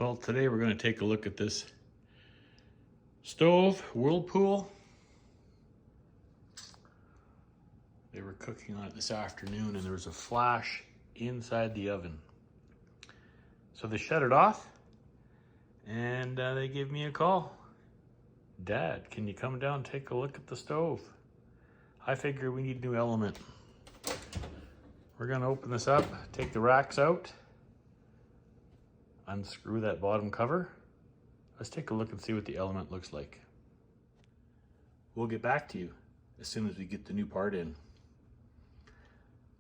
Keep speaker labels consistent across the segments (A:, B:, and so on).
A: Well, today we're going to take a look at this stove, Whirlpool. They were cooking on it this afternoon and there was a flash inside the oven. So they shut it off and they gave me a call. Dad, can you come down and take a look at the stove? I figure we need a new element. We're going to open this up, take the racks out, unscrew that bottom cover. Let's take a look and see what the element looks like. We'll get back to you as soon as we get the new part in.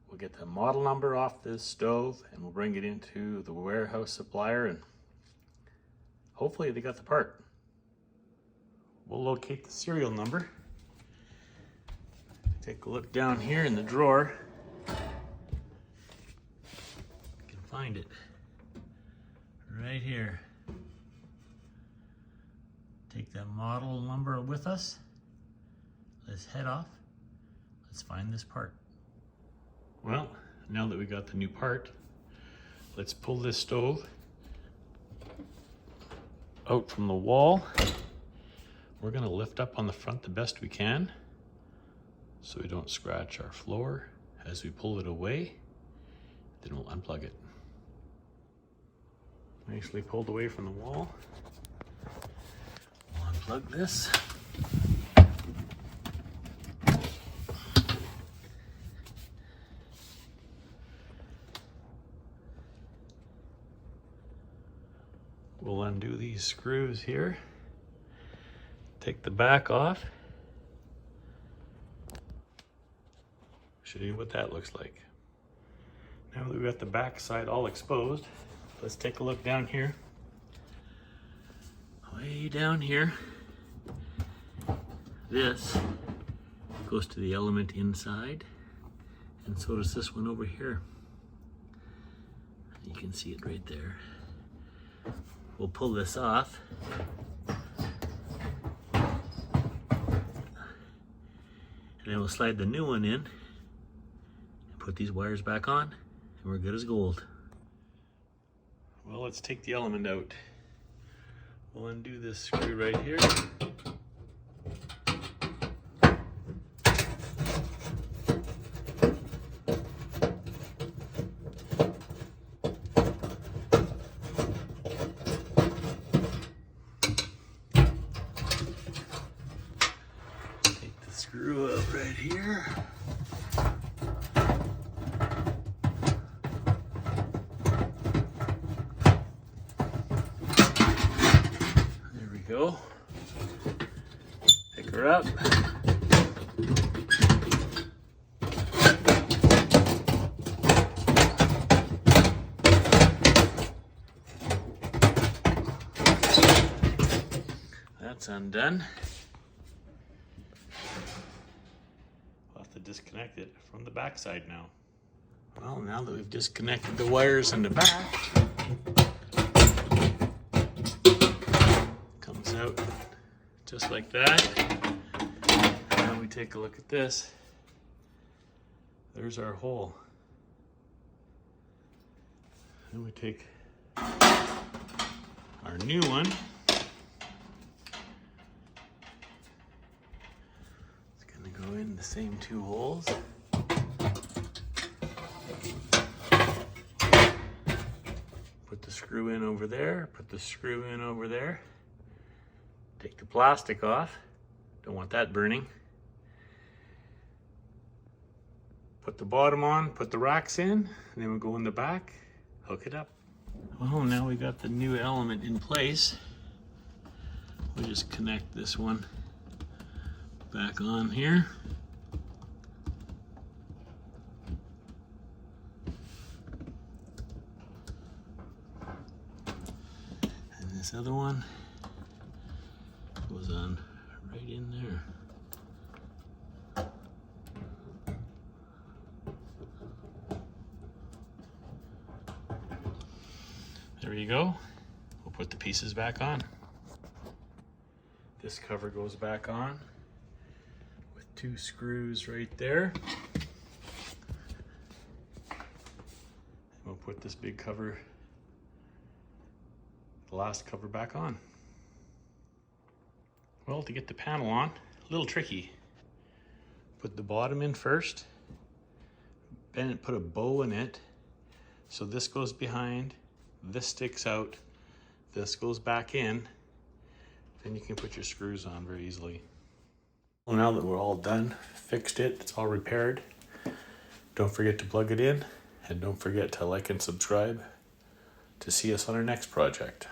A: We'll get the model number off this stove and we'll bring it into the warehouse supplier and hopefully they got the part. We'll locate the serial number. Take a look down here in the drawer. You can find it right here. Take that model number with us. Let's head off. Let's find this part. Well, now that we got the new part, let's pull this stove out from the wall. We're going to lift up on the front the best we can so we don't scratch our floor. As we pull it away, then we'll unplug it. Nicely pulled away from the wall. We'll unplug this. We'll undo these screws here. Take the back off. Show you what that looks like. Now that we've got the back side all exposed, let's take a look down here. Way down here. This goes to the element inside, and so does this one over here. You can see it right there. We'll pull this off. And then we'll slide the new one in and put these wires back on and we're good as gold. Well, let's take the element out. We'll undo this screw right here. Screw up right here. There we go. Pick her up. That's undone. To disconnect it from the back side now. Well, now that we've disconnected the wires in the back, comes out just like that. Now we take a look at this. There's our hole. Then we take our new one. Go in the same two holes. Put the screw in over there, put the screw in over there. Take the plastic off. Don't want that burning. Put the bottom on, put the racks in, and then we'll go in the back, hook it up. Well, now we got the new element in place. We'll just connect this one back on here. And this other one goes on right in there. There you go. We'll put the pieces back on. This cover goes back on. Two screws right there. We'll put this big cover the last cover back on. Well, to get the panel on, a little tricky. Put the bottom in first, then put a bow in it. So this goes behind, this sticks out, this goes back in. Then you can put your screws on very easily. Well, now that we're all done, fixed it, it's all repaired. Don't forget to plug it in, and don't forget to like and subscribe to see us on our next project.